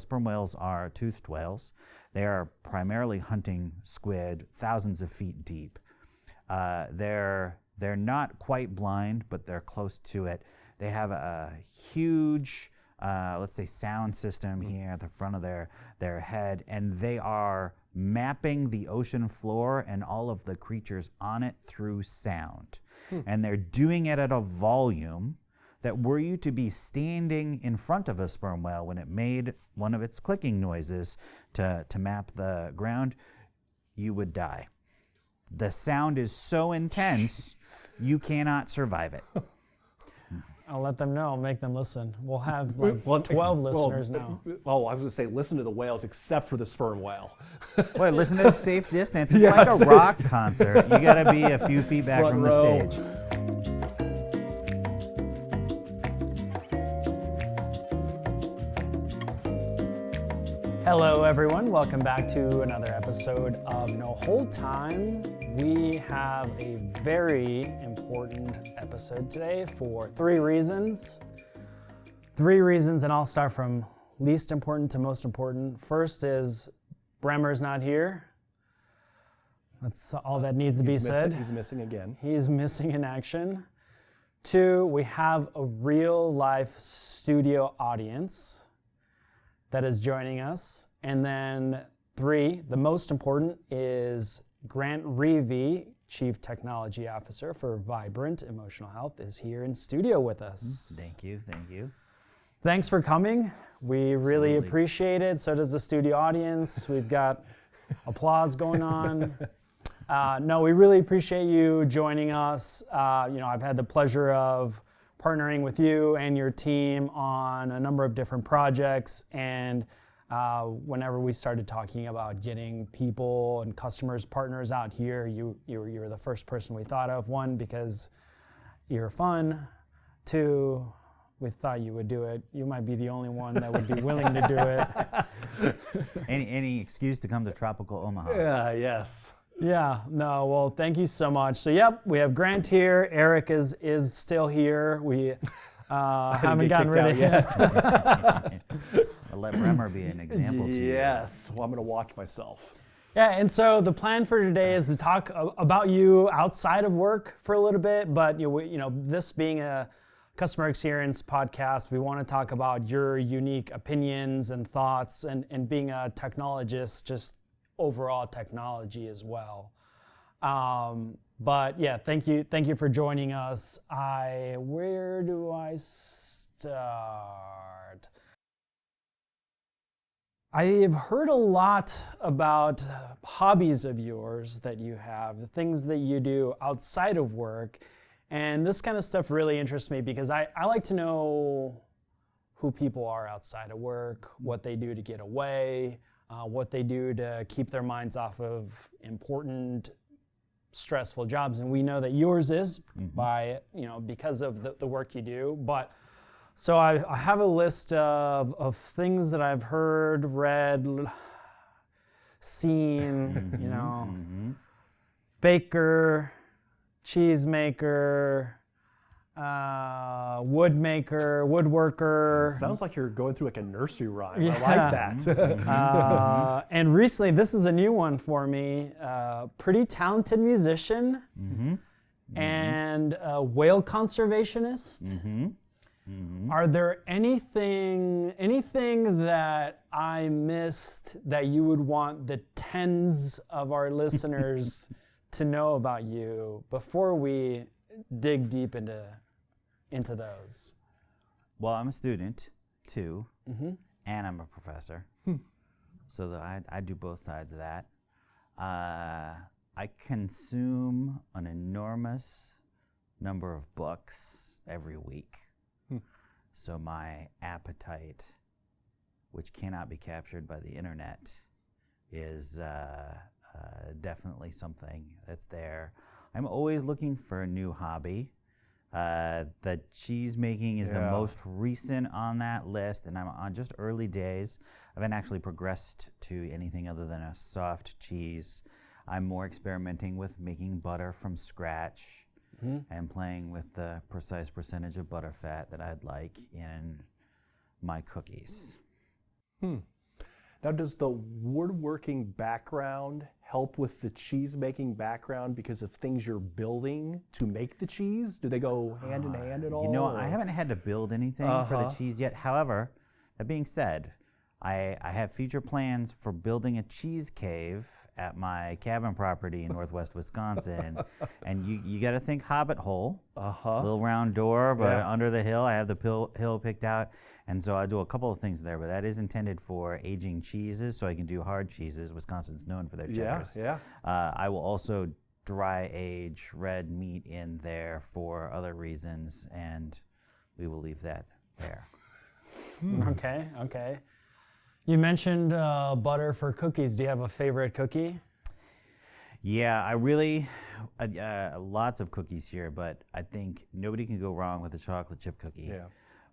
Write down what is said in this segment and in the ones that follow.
sperm whales are toothed whales. They are primarily hunting squid thousands of feet deep. They're not quite blind, but they're close to it. They have a huge, let's say, sound system here at the front of their head, and they are mapping the ocean floor and all of the creatures on it through sound. And they're doing it at a volume that were you to be standing in front of a sperm whale when it made one of its clicking noises to map the ground, you would die. The sound is so intense, you cannot survive it. I'll let them know, make them listen. We'll have like 12 listeners now. Oh, I was going to say, listen to the whales except for the sperm whale. Well, listen to Safe Distance. It's like a rock concert. You got to be a few feet back Front from row. the stage. Hello, everyone. Welcome back to another episode of No Hold Time. We have a very important episode today for three reasons. And I'll start from least important to most important. First is Bremer's not here. That's all that needs to be said. He's missing again. He's missing in action. Two, we have a real life studio audience that is joining us. And then three, the most important, is Grant Riewe, Chief Technology Officer for Vibrant Emotional Health, is here in studio with us. Thank you. Thanks for coming. We really appreciate it. So does the studio audience. We've got applause going on. No, we really appreciate you joining us. I've had the pleasure of partnering with you and your team on a number of different projects, and whenever we started talking about getting people and customers, partners out here, you were the first person we thought of. One, because you're fun. Two, we thought you would do it. You might be the only one that would be willing to do it. Any excuse to come to tropical Omaha. Yes. Yeah, no, well, thank you so much. So, yep, we have Grant here. Eric is still here. We haven't gotten rid of him yet. I'll let Bremer be an example to you. Yes, well, I'm going to watch myself. Yeah, and so the plan for today is to talk about you outside of work for a little bit, but this being a customer experience podcast, we want to talk about your unique opinions and thoughts, and being a technologist, just overall technology as well. But yeah, thank you for joining us. Where do I start? I've heard a lot about hobbies of yours that you have, the things that you do outside of work. And this kind of stuff really interests me because I like to know who people are outside of work, what they do to get away, what they do to keep their minds off of important, stressful jobs. And we know that yours is because of the work you do. But so I have a list of things that I've heard, read, seen, baker, cheesemaker, woodworker. Sounds like you're going through like a nursery rhyme. Yeah. I like that. And recently, this is a new one for me, pretty talented musician and a whale conservationist. Are there anything that I missed that you would want the tens of our listeners to know about you before we dig deep into those? Well, I'm a student too, and I'm a professor. So I do both sides of that. I consume an enormous number of books every week. So my appetite, which cannot be captured by the internet, is definitely something that's there. I'm always looking for a new hobby. The cheese making is the most recent on that list, and I'm on just early days. I haven't actually progressed to anything other than a soft cheese. I'm more experimenting with making butter from scratch and playing with the precise percentage of butter fat that I'd like in my cookies. Now, does the woodworking background help with the cheese making background because of things you're building to make the cheese? Do they go hand in hand at all? You know, I haven't had to build anything for the cheese yet. However, that being said, I have future plans for building a cheese cave at my cabin property in northwest Wisconsin. And you got to think hobbit hole, little round door, but under the hill. I have the hill picked out. And so I do a couple of things there, but that is intended for aging cheeses, so I can do hard cheeses. Wisconsin's known for their cheddars. I will also dry age red meat in there for other reasons, and we will leave that there. Okay. You mentioned butter for cookies. Do you have a favorite cookie? Yeah, I really, lots of cookies here, but I think nobody can go wrong with a chocolate chip cookie. Yeah.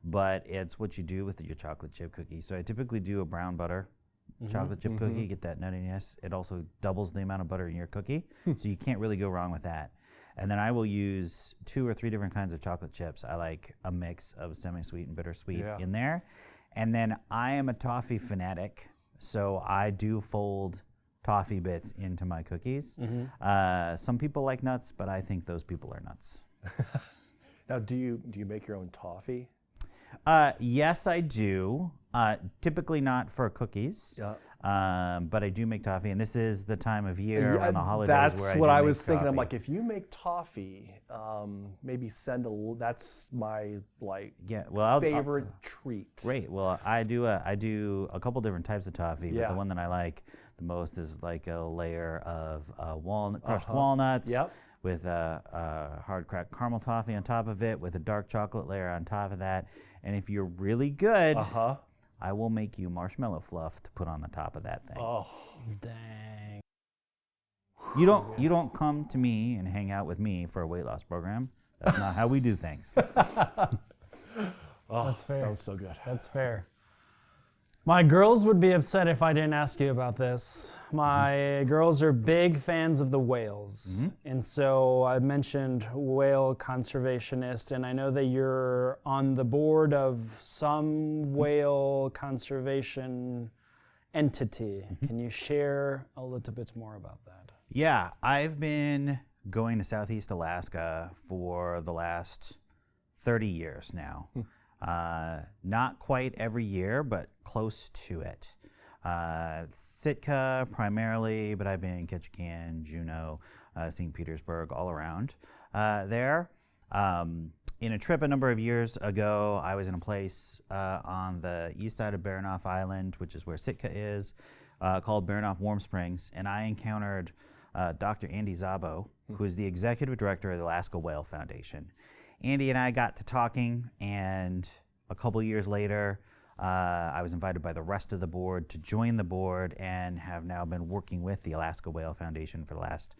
But it's what you do with your chocolate chip cookie. So I typically do a brown butter chocolate chip cookie, get that nuttiness. It also doubles the amount of butter in your cookie, so you can't really go wrong with that. And then I will use 2 or 3 different kinds of chocolate chips. I like a mix of semi-sweet and bittersweet in there. And then I am a toffee fanatic, so I do fold toffee bits into my cookies. Some people like nuts, but I think those people are nuts. Now, do you make your own toffee? Yes, I do. Typically not for cookies, but I do make toffee, and this is the time of year on the holidays that's where what I I do was make thinking. toffee. I'm like, if you make toffee, maybe send that's my favorite treat. Great. Well, I do a couple different types of toffee, but the one that I like the most is like a layer of crushed walnuts with a hard cracked caramel toffee on top of it, with a dark chocolate layer on top of that. And if you're really good, I will make you marshmallow fluff to put on the top of that thing. Oh, dang! You don't come to me and hang out with me for a weight loss program. That's not how we do things. That's fair. Sounds so good. That's fair. My girls would be upset if I didn't ask you about this. My girls are big fans of the whales. And so I mentioned whale conservationist, and I know that you're on the board of some whale conservation entity. Can you share a little bit more about that? Yeah, I've been going to Southeast Alaska for the last 30 years now. Not quite every year, but close to it. Sitka primarily, but I've been in Ketchikan, Juneau, St. Petersburg, all around there. In a trip a number of years ago, I was in a place on the east side of Baranof Island, which is where Sitka is, called Baranof Warm Springs, and I encountered Dr. Andy Szabo, who is the executive director of the Alaska Whale Foundation. Andy and I got to talking, and a couple years later, I was invited by the rest of the board to join the board and have now been working with the Alaska Whale Foundation for the last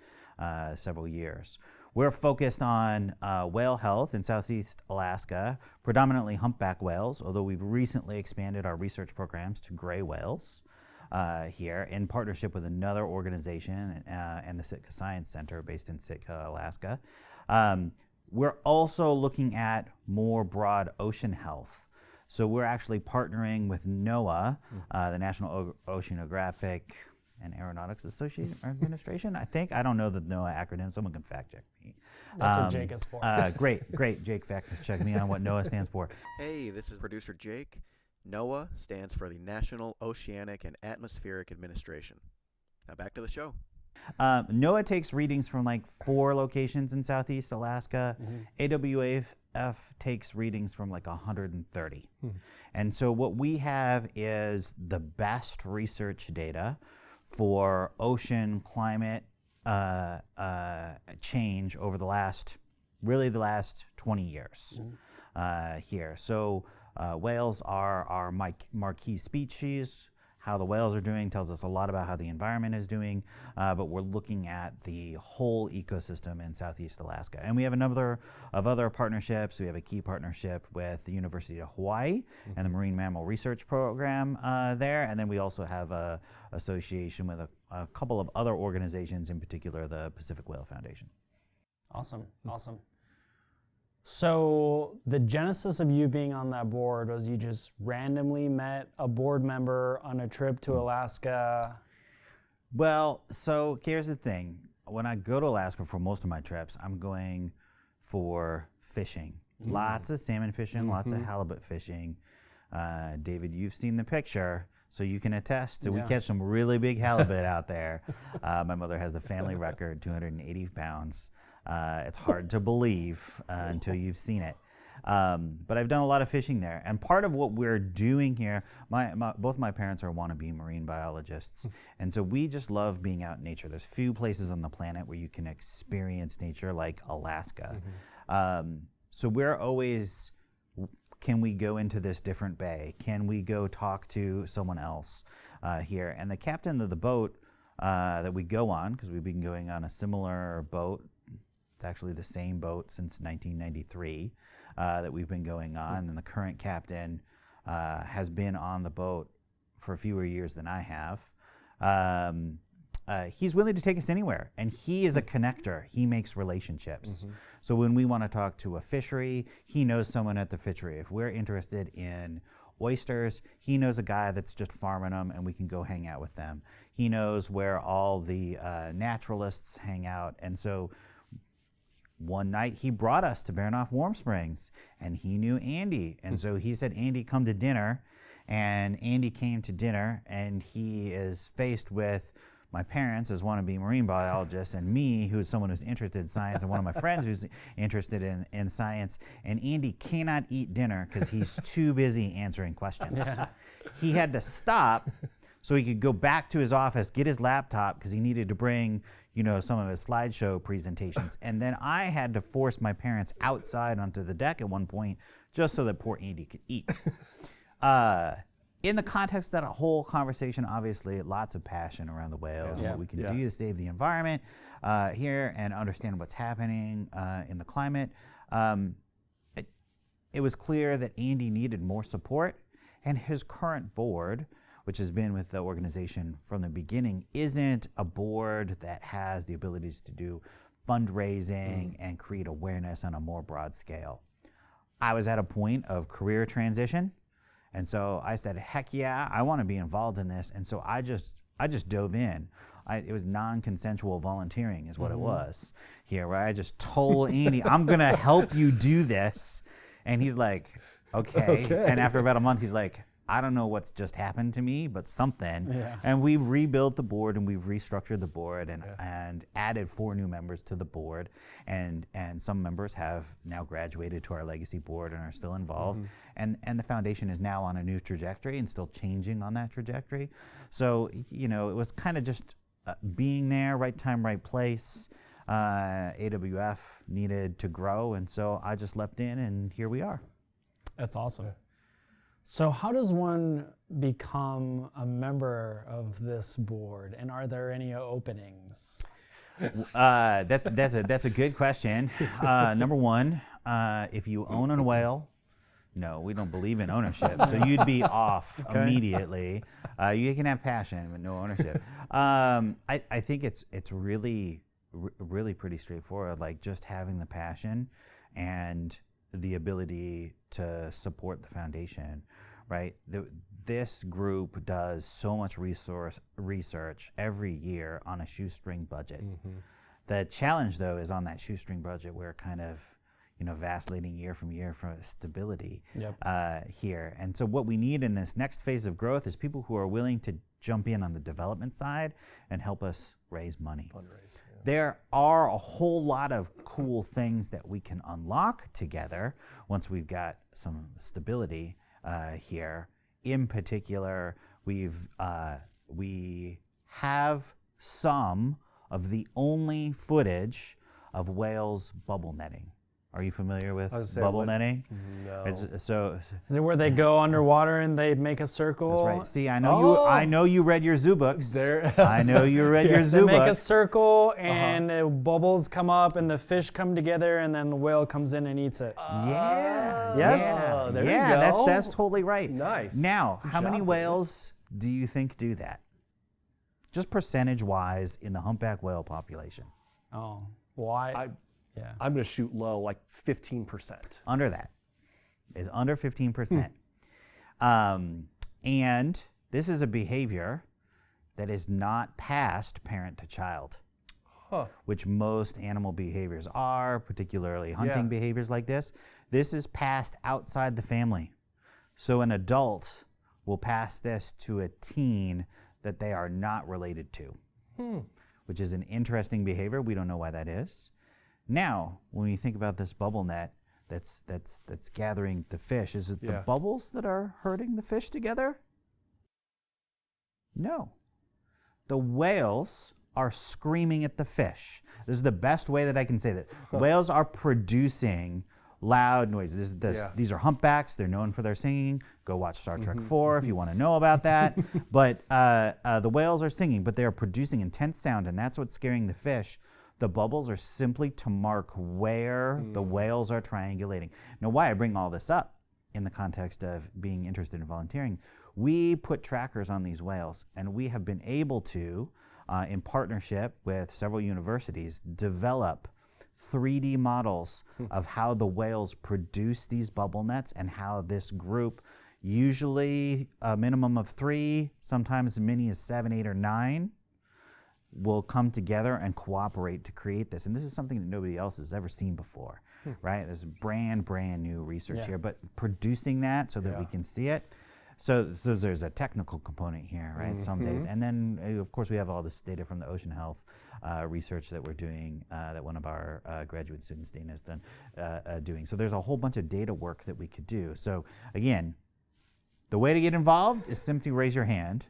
several years. We're focused on whale health in Southeast Alaska, predominantly humpback whales, although we've recently expanded our research programs to gray whales here in partnership with another organization and the Sitka Science Center based in Sitka, Alaska. We're also looking at more broad ocean health. So we're actually partnering with NOAA, the National Oceanographic and Aeronautics Administration, I think. I don't know the NOAA acronym. Someone can fact check me. That's what Jake is for. Great. Jake fact check me on what NOAA stands for. Hey, this is producer Jake. NOAA stands for the National Oceanic and Atmospheric Administration. Now back to the show. NOAA takes readings from like 4 locations in Southeast Alaska. AWAF takes readings from like 130. And so what we have is the best research data for ocean climate change over the last 20 years here. So whales are our marquee species. How the whales are doing tells us a lot about how the environment is doing, but we're looking at the whole ecosystem in Southeast Alaska. And we have a number of other partnerships. We have a key partnership with the University of Hawaii and the Marine Mammal Research Program there. And then we also have an association with a couple of other organizations, in particular the Pacific Whale Foundation. Awesome. So the genesis of you being on that board was you just randomly met a board member on a trip to Alaska. Well, so here's the thing. When I go to Alaska for most of my trips, I'm going for fishing. Lots of salmon fishing, lots of halibut fishing. David, you've seen the picture, so you can attest that we catch some really big halibut out there. My mother has the family record, 280 pounds. It's hard to believe until you've seen it. But I've done a lot of fishing there. And part of what we're doing here, both my parents are wannabe marine biologists. And so we just love being out in nature. There's few places on the planet where you can experience nature like Alaska. So we're always, can we go into this different bay? Can we go talk to someone else here? And the captain of the boat that we go on, because we've been going on a similar boat, it's actually the same boat since 1993 that we've been going on, and the current captain has been on the boat for fewer years than I have. He's willing to take us anywhere, and he is a connector. He makes relationships. So when we want to talk to a fishery, he knows someone at the fishery. If we're interested in oysters, he knows a guy that's just farming them, and we can go hang out with them. He knows where all the naturalists hang out, and so one night he brought us to Baranof Warm Springs, and he knew Andy. And so he said, Andy, come to dinner. And Andy came to dinner, and he is faced with my parents as wannabe marine biologists, and me, who's someone who's interested in science, and one of my friends who's interested in science. And Andy cannot eat dinner because he's too busy answering questions. He had to stop so he could go back to his office, get his laptop, because he needed to bring, some of his slideshow presentations. And then I had to force my parents outside onto the deck at one point just so that poor Andy could eat. In the context of that whole conversation, obviously, lots of passion around the whales and what we can do to save the environment here and understand what's happening in the climate. It was clear that Andy needed more support, and his current board, which has been with the organization from the beginning, isn't a board that has the abilities to do fundraising and create awareness on a more broad scale. I was at a point of career transition, and so I said, heck yeah, I want to be involved in this. And so I just dove in. It was non-consensual volunteering is what it was here, where I just told Andy, I'm going to help you do this. And he's like, okay. And after about a month, he's like, I don't know what's just happened to me, but something. And we've rebuilt the board, and we've restructured the board, and added 4 new members to the board. And some members have now graduated to our legacy board and are still involved. And the foundation is now on a new trajectory and still changing on that trajectory. So, it was kind of just being there, right time, right place. AWF needed to grow, and so I just leapt in, and here we are. That's awesome. So how does one become a member of this board, and are there any openings? That's a good question. Number one, if you own a whale, no, we don't believe in ownership, so you'd be off immediately. You can have passion, but no ownership. I think it's really pretty straightforward, like just having the passion and the ability to support the foundation, right? This group does so much research every year on a shoestring budget. The challenge, though, is on that shoestring budget, we're kind of, vacillating year from year for stability here. And so what we need in this next phase of growth is people who are willing to jump in on the development side and help us raise money. Fundraise. There are a whole lot of cool things that we can unlock together once we've got some stability here. In particular, we have some of the only footage of whales bubble netting. Are you familiar with bubble netting? No. Is it where they go underwater and they make a circle? That's right. See, I know you read your zoo books. I know you read your zoo books. They make a circle and bubbles come up and the fish come together and then the whale comes in and eats it. Yes. There you go. That's totally right. Nice. Now, how many whales do you think do that? Just percentage-wise in the humpback whale population. Oh, why? Yeah. I'm going to shoot low, like 15%. Under that is under 15%. And this is a behavior that is not passed parent to child, which most animal behaviors are, particularly hunting behaviors like this. This is passed outside the family. So an adult will pass this to a teen that they are not related to, which is an interesting behavior. We don't know why that is. Now, when you think about this bubble net that's gathering the fish, is it the bubbles that are herding the fish together? No. The whales are screaming at the fish. This is the best way that I can say that. Whales are producing loud noises. These are humpbacks. They're known for their singing. Go watch Star Trek 4 if you want to know about that. But the whales are singing, but they are producing intense sound, and that's what's scaring the fish. The bubbles are simply to mark where the whales are triangulating. Now, why I bring all this up in the context of being interested in volunteering, we put trackers on these whales, and we have been able to, in partnership with several universities, develop 3D models of how the whales produce these bubble nets and how this group, usually a minimum of 3, sometimes as many as 7, 8, or 9, will come together and cooperate to create this. And this is something that nobody else has ever seen before, right? There's brand new research here, but producing that so that we can see it. So there's a technical component here, right? Some days. And then, of course, we have all this data from the ocean health research that we're doing, that one of our graduate students, Dana, has done doing. So there's a whole bunch of data work that we could do. So again, the way to get involved is simply raise your hand.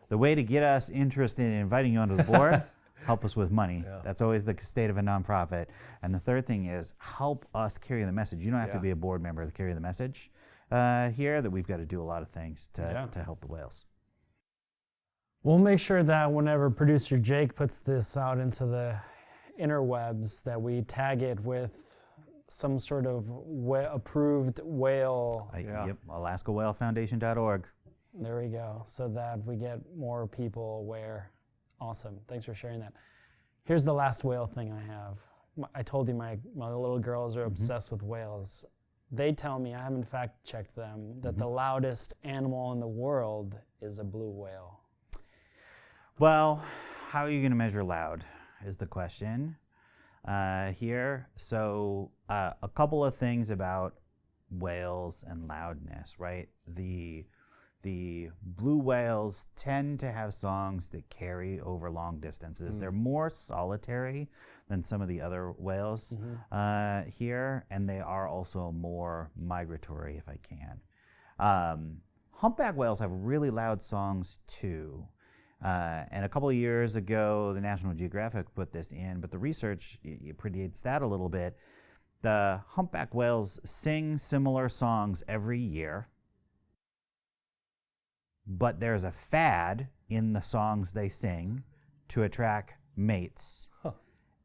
The way to get us interested in inviting you onto the board, help us with money. That's always the state of a nonprofit. And the third thing is help us carry the message. You don't have to be a board member to carry the message here, that we've got to do a lot of things to help the whales. We'll make sure that whenever producer Jake puts this out into the interwebs, that we tag it with some sort of approved whale. Yep, AlaskaWhaleFoundation.org. There we go, so that we get more people aware. Awesome, thanks for sharing that. Here's the last whale thing I have. I told you my little girls are obsessed with whales. They tell me, I have in fact checked them, that the loudest animal in the world is a blue whale. Well, how are you going to measure loud is the question here. So a couple of things about whales and loudness, right? The blue whales tend to have songs that carry over long distances. They're more solitary than some of the other whales here, and they are also more migratory, if I can. Humpback whales have really loud songs too. And a couple of years ago, the National Geographic put this in, but the research predates that a little bit. The humpback whales sing similar songs every year, but there's a fad in the songs they sing to attract mates.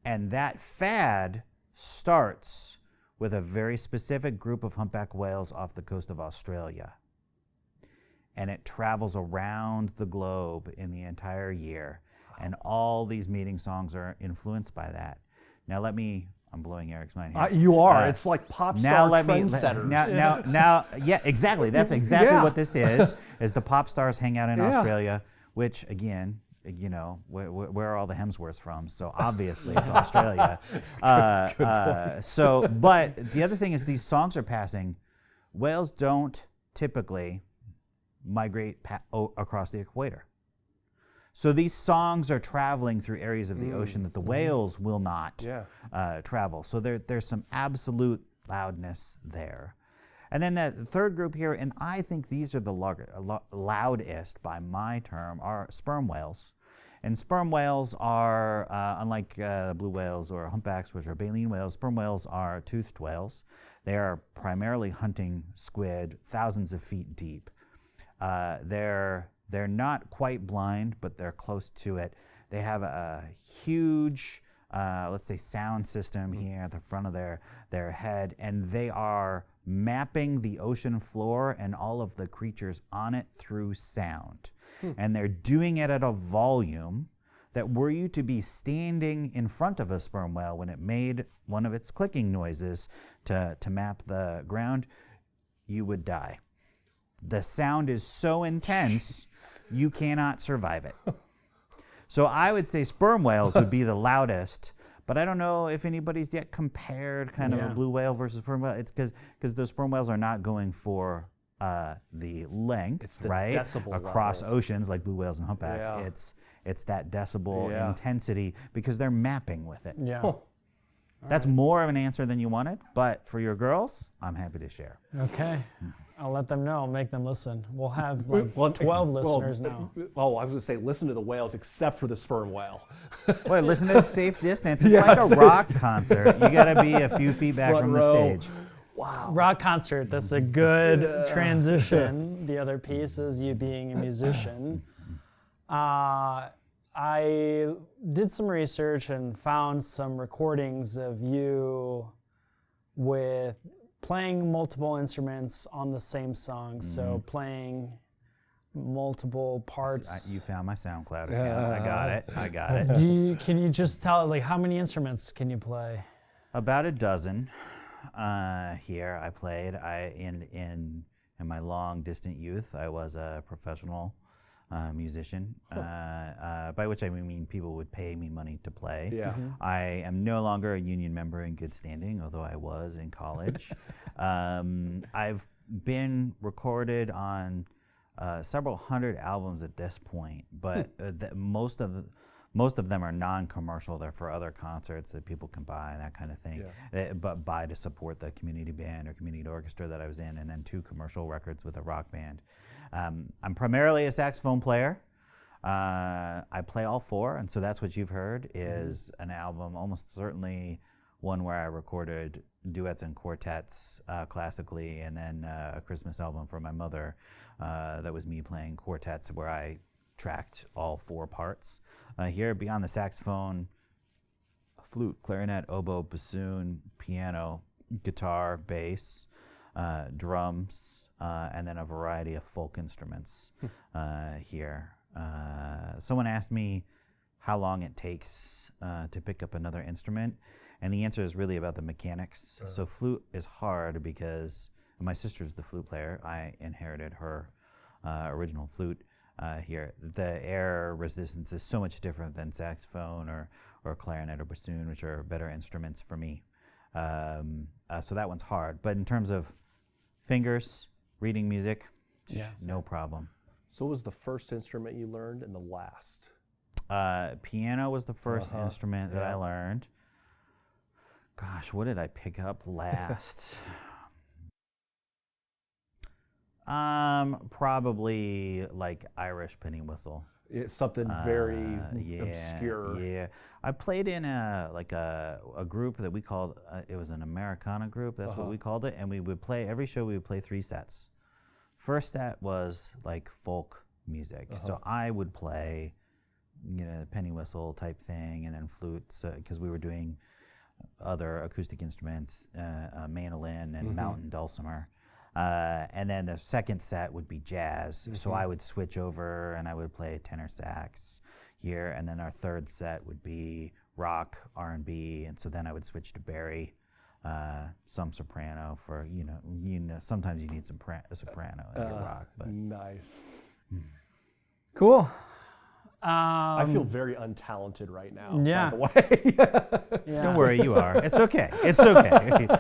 And that fad starts with a very specific group of humpback whales off the coast of Australia. And it travels around the globe in the entire year. And all these mating songs are influenced by that. Now I'm blowing Eric's mind here. You are. It's like pop star trendsetters. Now, yeah, exactly. That's exactly what this is the pop stars hang out in Australia, which, again, you know, where are all the Hemsworths from? So obviously it's Australia. But the other thing is these songs are passing. Whales don't typically migrate across the equator. So these songs are traveling through areas of the ocean that the whales will not travel. So there's some absolute loudness there. And then the third group here, and I think these are the loudest by my term, are sperm whales. And sperm whales are, unlike blue whales or humpbacks, which are baleen whales, sperm whales are toothed whales. They are primarily hunting squid thousands of feet deep. They're not quite blind, but they're close to it. They have a huge, let's say, sound system here at the front of their head, and they are mapping the ocean floor and all of the creatures on it through sound. And they're doing it at a volume that were you to be standing in front of a sperm whale when it made one of its clicking noises to map the ground, you would die. The sound is so intense, you cannot survive it. So I would say sperm whales would be the loudest, but I don't know if anybody's yet compared kind of a blue whale versus sperm whale. It's because those sperm whales are not going for the length, It's the right? decibel Across level. oceans like blue whales and humpbacks. Yeah. It's that decibel Yeah. intensity because they're mapping with it. Yeah. That's more of an answer than you wanted, but for your girls, I'm happy to share. Okay. I'll let them know. Make them listen. We'll have like 12 listeners now. Oh, I was going to say, listen to the whales except for the sperm whale. Boy, listen to Safe Distance. It's like a rock concert. You got to be a few feet back Front from row. the stage. Wow. Rock concert. That's a good transition. The other piece is you being a musician. I did some research and found some recordings of you with playing multiple instruments on the same song. So playing multiple parts. You found my SoundCloud account. I got it. Can you just tell, like, how many instruments can you play? About a dozen here I played. In my long distant youth, I was a professional musician, by which I mean people would pay me money to play. Yeah. I am no longer a union member in good standing, although I was in college. I've been recorded on several hundred albums at this point, but most of them are non-commercial. They're for other concerts that people can buy and that kind of thing. But buy to support the community band or community orchestra that I was in, and then 2 commercial records with a rock band. I'm primarily a saxophone player. I play all 4, and so that's what you've heard is an album, almost certainly one where I recorded duets and quartets classically, and then a Christmas album for my mother that was me playing quartets where I tracked all 4 parts. Here, beyond the saxophone, flute, clarinet, oboe, bassoon, piano, guitar, bass, drums, and then a variety of folk instruments here. Someone asked me how long it takes to pick up another instrument, and the answer is really about the mechanics. So flute is hard because my sister's the flute player. I inherited her original flute. Here, the air resistance is so much different than saxophone or clarinet or bassoon, which are better instruments for me. So that one's hard. But in terms of fingers, reading music, no problem. So what was the first instrument you learned and the last? Piano was the first instrument that I learned. Gosh, what did I pick up last? Probably like Irish penny whistle. It's something very obscure. Yeah, I played in a group that we called it was an Americana group. That's what we called it, and we would play every show. We would play 3 sets. First set was like folk music, so I would play, penny whistle type thing, and then flute, because we were doing other acoustic instruments, mandolin and mountain dulcimer. And then the second set would be jazz. So I would switch over and I would play tenor sax here. And then our third set would be rock, R&B. And so then I would switch to Barry, some soprano for, sometimes you need a soprano in your rock. But. Nice. Cool. I feel very untalented right now, Yeah. by the way. Don't worry, you are. It's okay. It's okay.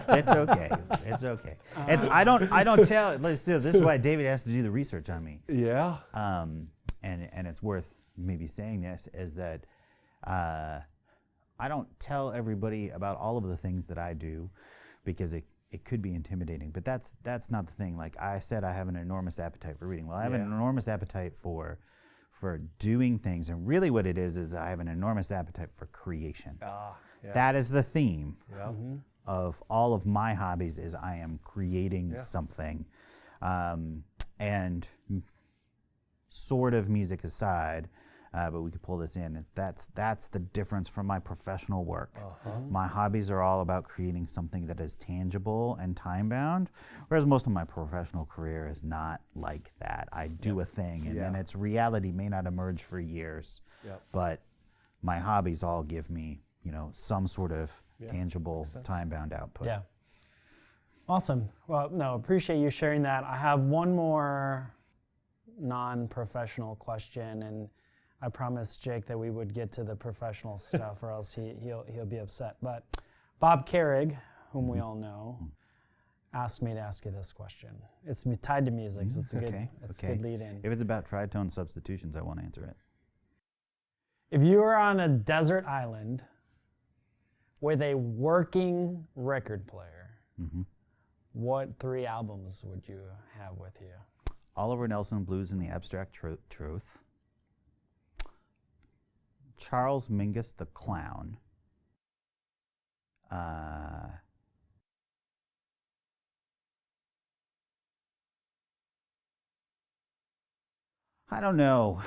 It's okay. It's okay. And I don't tell. This is why David has to do the research on me. Yeah. And it's worth maybe saying this is that I don't tell everybody about all of the things that I do because it could be intimidating. But that's not the thing. Like I said, I have an enormous appetite for reading. Well, I have an enormous appetite for doing things, and really what it is I have an enormous appetite for creation. That is the theme of all of my hobbies is I am creating something. And sort of music aside, but we could pull this in. That's the difference from my professional work. My hobbies are all about creating something that is tangible and time-bound, whereas most of my professional career is not like that. I do a thing, and then its reality may not emerge for years, but my hobbies all give me, some sort of tangible, time-bound output. Yeah. Awesome. Well, no, appreciate you sharing that. I have one more non-professional question, and I promised Jake that we would get to the professional stuff, or else he'll be upset. But Bob Carrig, whom we all know, asked me to ask you this question. It's tied to music, so it's a good lead in. If it's about tritone substitutions, I won't answer it. If you were on a desert island with a working record player, what 3 albums would you have with you? Oliver Nelson, Blues and the Abstract Truth. Charles Mingus, The Clown. I don't know.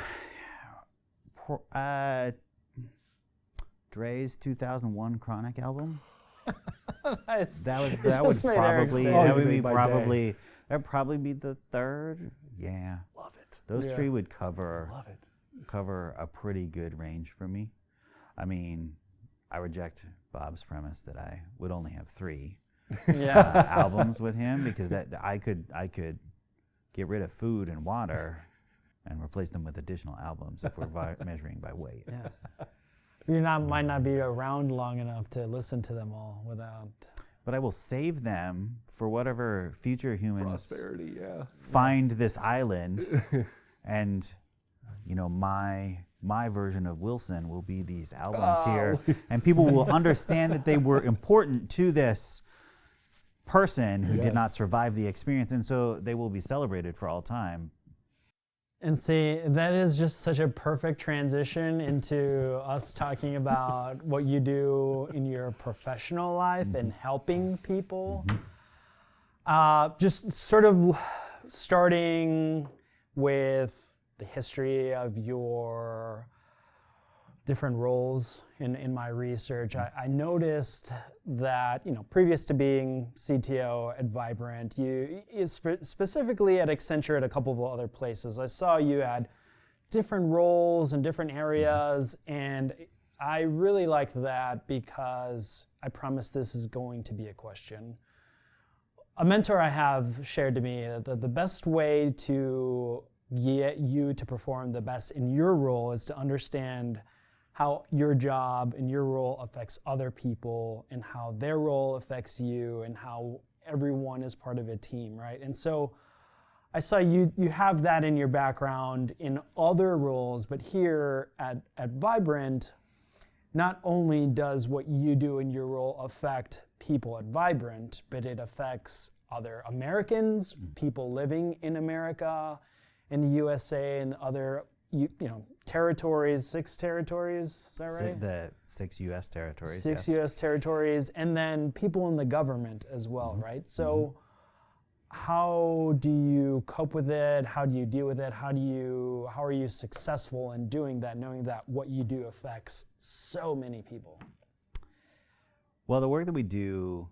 Dre's 2001 Chronic album. Nice. That would probably be the 3rd. Yeah. Love it. Those 3 would cover a pretty good range for me. I mean, I reject Bob's premise that I would only have 3 albums with him, because that I could get rid of food and water and replace them with additional albums if we're measuring by weight. Yes. You might not be around long enough to listen to them all without. But I will save them for whatever future humans find this island, and my version of Wilson will be these albums here, and people will understand that they were important to this person who did not survive the experience, and so they will be celebrated for all time. And see, that is just such a perfect transition into us talking about what you do in your professional life and helping people. Just sort of starting with the history of your different roles in my research. I noticed that, previous to being CTO at Vibrant, you specifically at Accenture at a couple of other places, I saw you had different roles in different areas, and I really liked that because I promise this is going to be a question. A mentor I have shared to me that the best way to get you to perform the best in your role is to understand how your job and your role affects other people, and how their role affects you, and how everyone is part of a team, right? And so I saw you have that in your background in other roles, but here at Vibrant, not only does what you do in your role affect people at Vibrant, but it affects other Americans, people living in America, in the USA, and other territories, 6 territories, is that right? The 6 U.S. territories, 6 U.S. territories, and then people in the government as well, right? So how do you cope with it? How do you deal with it? How are you successful in doing that, knowing that what you do affects so many people? Well, the work that we do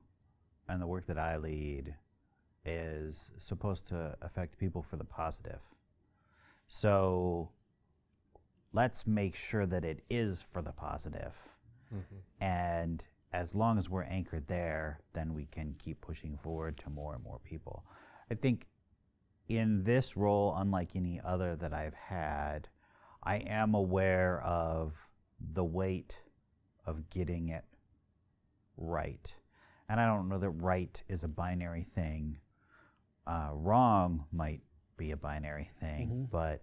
and the work that I lead is supposed to affect people for the positive. So let's make sure that it is for the positive. And as long as we're anchored there, then we can keep pushing forward to more and more people. I think in this role, unlike any other that I've had, I am aware of the weight of getting it right. And I don't know that right is a binary thing. Wrong might be a binary thing, but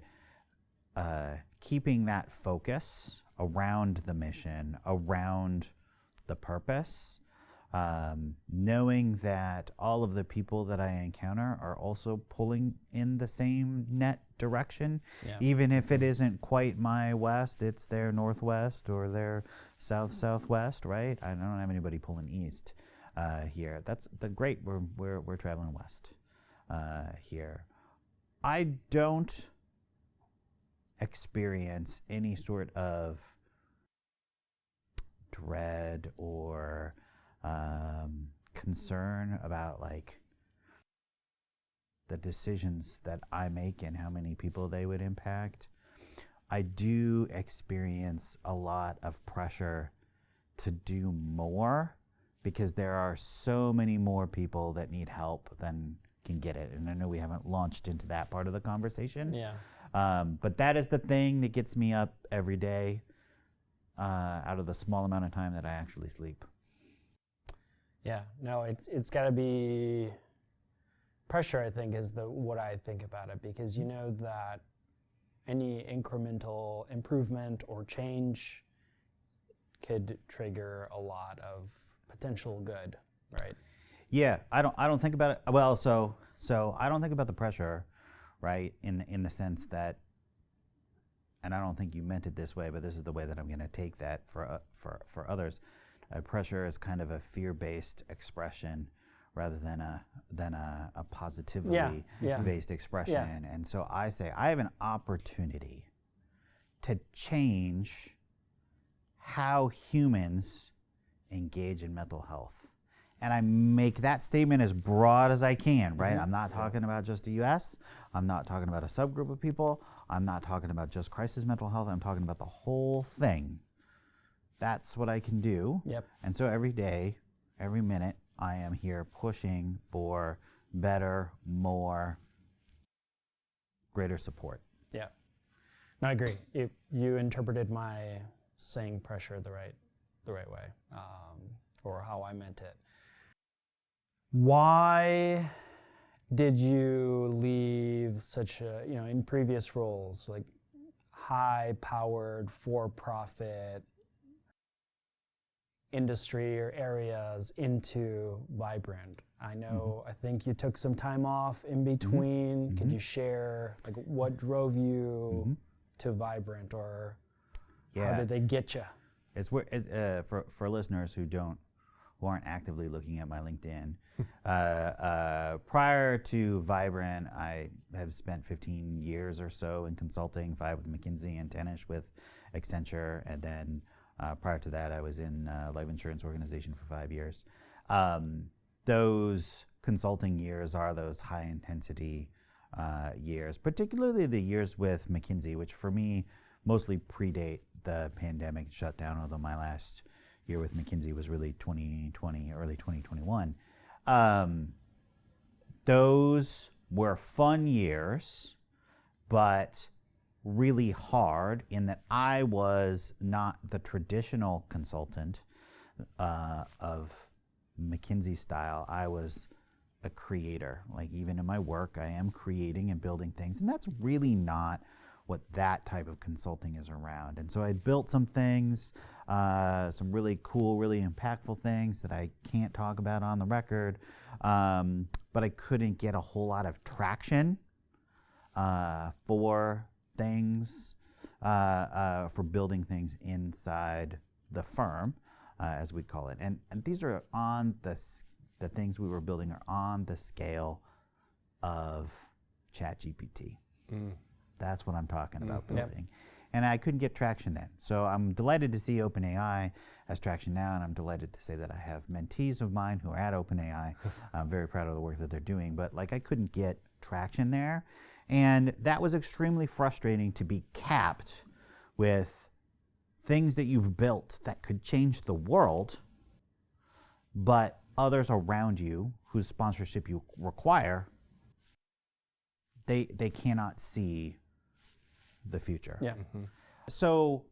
keeping that focus around the mission, around the purpose, knowing that all of the people that I encounter are also pulling in the same net direction, even if it isn't quite my west, it's their northwest or their southwest, right? I don't have anybody pulling east here. That's great. We're traveling west here. I don't experience any sort of dread or concern about the decisions that I make and how many people they would impact. I do experience a lot of pressure to do more because there are so many more people that need help than can get it. And I know we haven't launched into that part of the conversation. Yeah. But that is the thing that gets me up every day out of the small amount of time that I actually sleep. Yeah. No, it's got to be pressure, I think, is what I think about it, because you know that any incremental improvement or change could trigger a lot of potential good, right? Yeah, I don't think about it. Well, so I don't think about the pressure, right? In the sense that, and I don't think you meant it this way, but this is the way that I'm going to take that for others. Pressure is kind of a fear-based expression rather than a positively based expression. Yeah. And so I say I have an opportunity to change how humans engage in mental health. And I make that statement as broad as I can, right? I'm not talking about just the US. I'm not talking about a subgroup of people. I'm not talking about just crisis mental health. I'm talking about the whole thing. That's what I can do. Yep. And so every day, every minute, I am here pushing for better, more, greater support. Yeah. No, I agree. You interpreted my saying pressure the right way, or how I meant it. Why did you leave such a, in previous roles, like high-powered, for-profit industry or areas into Vibrant? I know, I think you took some time off in between. Could you share, like, what drove you to Vibrant, or how did they get you? It's for listeners who aren't actively looking at my LinkedIn. Prior to Vibrant, I have spent 15 years or so in consulting, 5 with McKinsey and 10-ish with Accenture, and then prior to that, I was in a life insurance organization for 5 years. Those consulting years are those high-intensity years, particularly the years with McKinsey, which for me mostly predate the pandemic shutdown, although my last year with McKinsey was really 2020, early 2021. Those were fun years, but really hard in that I was not the traditional consultant of McKinsey style. I was a creator. Like, even in my work, I am creating and building things, and that's really not what that type of consulting is around. And so I built some things, some really cool, really impactful things that I can't talk about on the record, but I couldn't get a whole lot of traction for things, for building things inside the firm, as we call it. And these are on the things we were building are on the scale of ChatGPT. That's what I'm talking about building. Yep. And I couldn't get traction then. So I'm delighted to see OpenAI has traction now, and I'm delighted to say that I have mentees of mine who are at OpenAI. I'm very proud of the work that they're doing, but like, I couldn't get traction there. And that was extremely frustrating, to be capped with things that you've built that could change the world, but others around you whose sponsorship you require, they cannot see the future. Yeah. So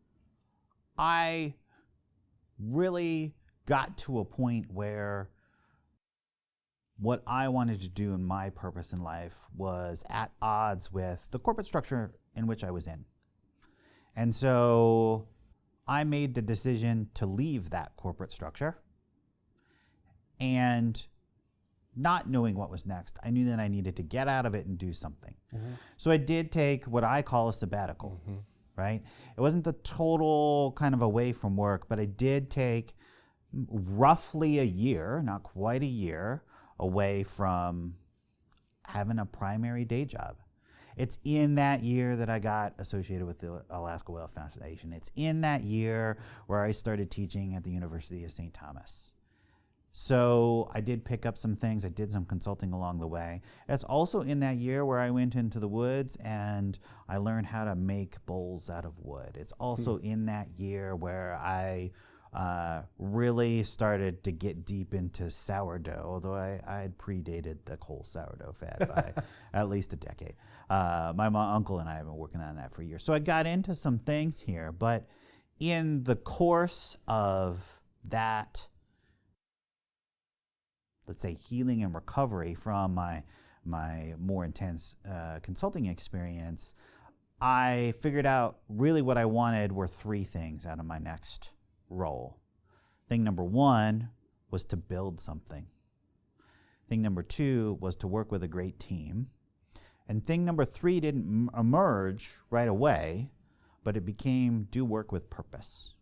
I really got to a point where what I wanted to do in my purpose in life was at odds with the corporate structure in which I was in. And so I made the decision to leave that corporate structure, and not knowing what was next, I knew that I needed to get out of it and do something. So I did take what I call a sabbatical, right? It wasn't the total kind of away from work, but I did take roughly a year, not quite a year, away from having a primary day job. It's in that year that I got associated with the Alaska Whale Foundation. It's in that year where I started teaching at the University of St. Thomas. So I did pick up some things. I did some consulting along the way. It's also in that year where I went into the woods and I learned how to make bowls out of wood. It's also in that year where I really started to get deep into sourdough, although I had predated the whole sourdough fad by at least a decade. My uncle and I have been working on that for years. So I got into some things here, but in the course of that, let's say, healing and recovery from my more intense consulting experience, I figured out really what I wanted were three things out of my next role. Thing number one was to build something. Thing number two was to work with a great team. And thing number three didn't emerge right away, but it became do work with purpose.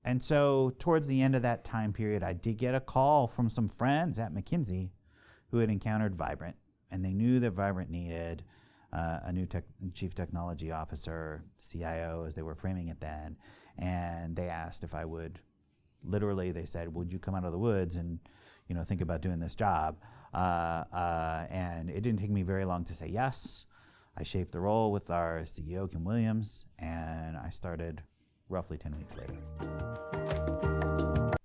And so towards the end of that time period, I did get a call from some friends at McKinsey who had encountered Vibrant, and they knew that Vibrant needed a new chief technology officer, CIO, as they were framing it then. And they asked if I would, literally, they said, would you come out of the woods and, think about doing this job? And it didn't take me very long to say yes. I shaped the role with our CEO, Kim Williams, and I started roughly 10 weeks later.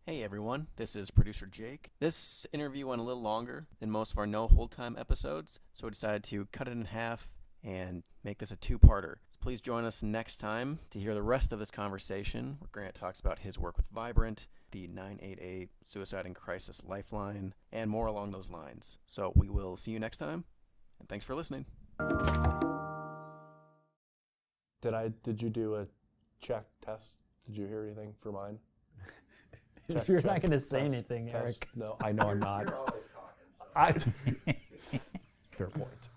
Hey everyone, this is producer Jake. This interview went a little longer than most of our no hold time episodes, so we decided to cut it in half and make this a two-parter. Please join us next time to hear the rest of this conversation where Grant talks about his work with Vibrant, the 988 Suicide and Crisis Lifeline, and more along those lines. So we will see you next time, and thanks for listening. Did you do a check test? Did you hear anything for mine? You're not going to say anything, Eric. No, I know I'm not. You're always talking. So. Fair point.